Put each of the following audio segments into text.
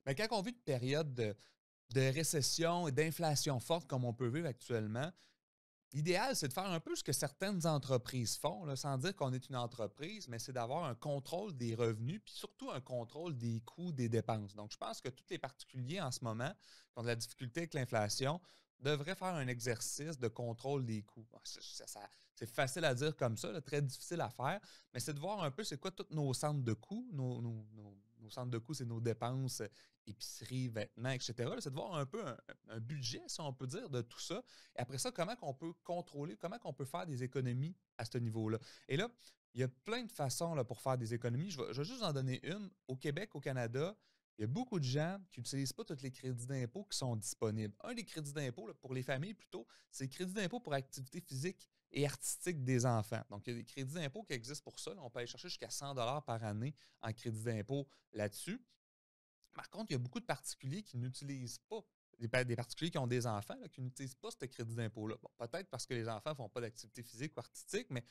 Mais quand on vit une période de récession et d'inflation forte comme on peut vivre actuellement, l'idéal, c'est de faire un peu ce que certaines entreprises font, là, sans dire qu'on est une entreprise, mais c'est d'avoir un contrôle des revenus, puis surtout un contrôle des coûts, des dépenses. Donc, je pense que tous les particuliers en ce moment qui ont de la difficulté avec l'inflation devraient faire un exercice de contrôle des coûts. Bon, c'est facile à dire comme ça, là, très difficile à faire, mais c'est de voir un peu c'est quoi tous nos centres de coûts. Nos centres de coûts, c'est nos dépenses, épicerie, vêtements, etc. C'est de voir un peu un budget, si on peut dire, de tout ça. Et après ça, comment on peut contrôler, comment on peut faire des économies à ce niveau-là. Et là, il y a plein de façons là, pour faire des économies. Je vais juste en donner une. Au Québec, au Canada, il y a beaucoup de gens qui n'utilisent pas tous les crédits d'impôt qui sont disponibles. Un des crédits d'impôt, là, pour les familles plutôt, c'est le crédit d'impôt pour activité physique et artistique des enfants. Donc, il y a des crédits d'impôt qui existent pour ça. Là, on peut aller chercher jusqu'à 100 par année en crédit d'impôt là-dessus. Par contre, il y a beaucoup de particuliers qui n'utilisent pas, des particuliers qui ont des enfants, là, qui n'utilisent pas ce crédit d'impôt-là. Bon, peut-être parce que les enfants ne font pas d'activité physique ou artistique, mais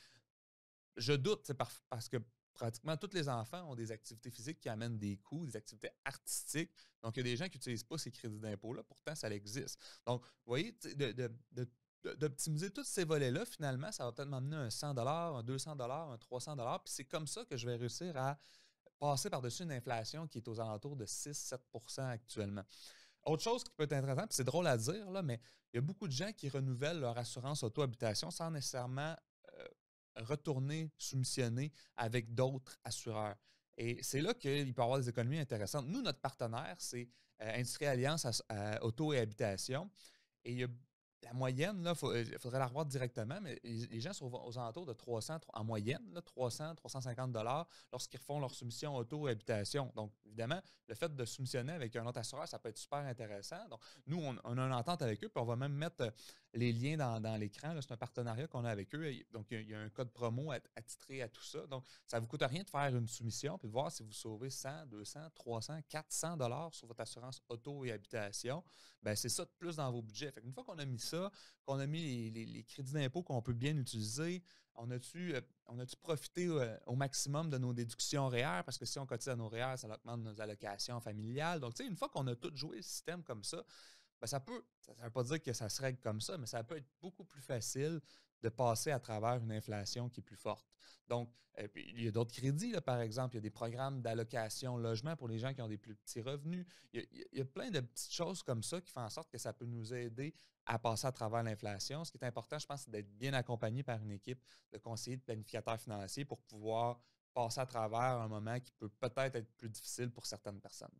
je doute, c'est parce que pratiquement tous les enfants ont des activités physiques qui amènent des coûts, des activités artistiques. Donc, il y a des gens qui n'utilisent pas ces crédits d'impôt-là, pourtant, ça existe. Donc, vous voyez, d'optimiser tous ces volets-là, finalement, ça va peut-être m'amener un 100 un 200 un 300 puis c'est comme ça que je vais réussir à passer par-dessus une inflation qui est aux alentours de 6-7 actuellement. Autre chose qui peut être intéressante, puis c'est drôle à dire, là, mais il y a beaucoup de gens qui renouvellent leur assurance auto-habitation sans nécessairement euh, retourner soumissionner avec d'autres assureurs. Et c'est là qu'il peut y avoir des économies intéressantes. Nous, notre partenaire, c'est Industrie Alliance Auto et Habitation. Et il y a la moyenne, il faudrait la revoir directement, mais les gens sont aux alentours de 300, en moyenne, là, 300, 350 lorsqu'ils refont leur soumission auto et habitation. Donc, évidemment, le fait de soumissionner avec un autre assureur, ça peut être super intéressant. Donc, nous, on a une entente avec eux, puis on va même mettre les liens dans l'écran. C'est un partenariat qu'on a avec eux. Donc, il y a un code promo attitré à tout ça. Donc, ça ne vous coûte rien de faire une soumission puis de voir si vous sauvez 100, 200, 300, 400 sur votre assurance auto et habitation. Ben, c'est ça de plus dans vos budgets. Fait qu'une fois qu'on a mis ça, qu'on a mis les crédits d'impôt qu'on peut bien utiliser, on a-tu profité au maximum de nos déductions REER? Parce que si on cotise à nos REER, ça augmente nos allocations familiales. Donc, tu sais, une fois qu'on a tout joué le système comme ça, ben ça ne veut pas dire que ça se règle comme ça, mais ça peut être beaucoup plus facile de passer à travers une inflation qui est plus forte. Donc, puis, il y a d'autres crédits, là, par exemple, il y a des programmes d'allocation logement pour les gens qui ont des plus petits revenus. Il y a plein de petites choses comme ça qui font en sorte que ça peut nous aider à passer à travers l'inflation. Ce qui est important, je pense, c'est d'être bien accompagné par une équipe de conseillers, de planificateurs financiers pour pouvoir passer à travers un moment qui peut peut-être être plus difficile pour certaines personnes.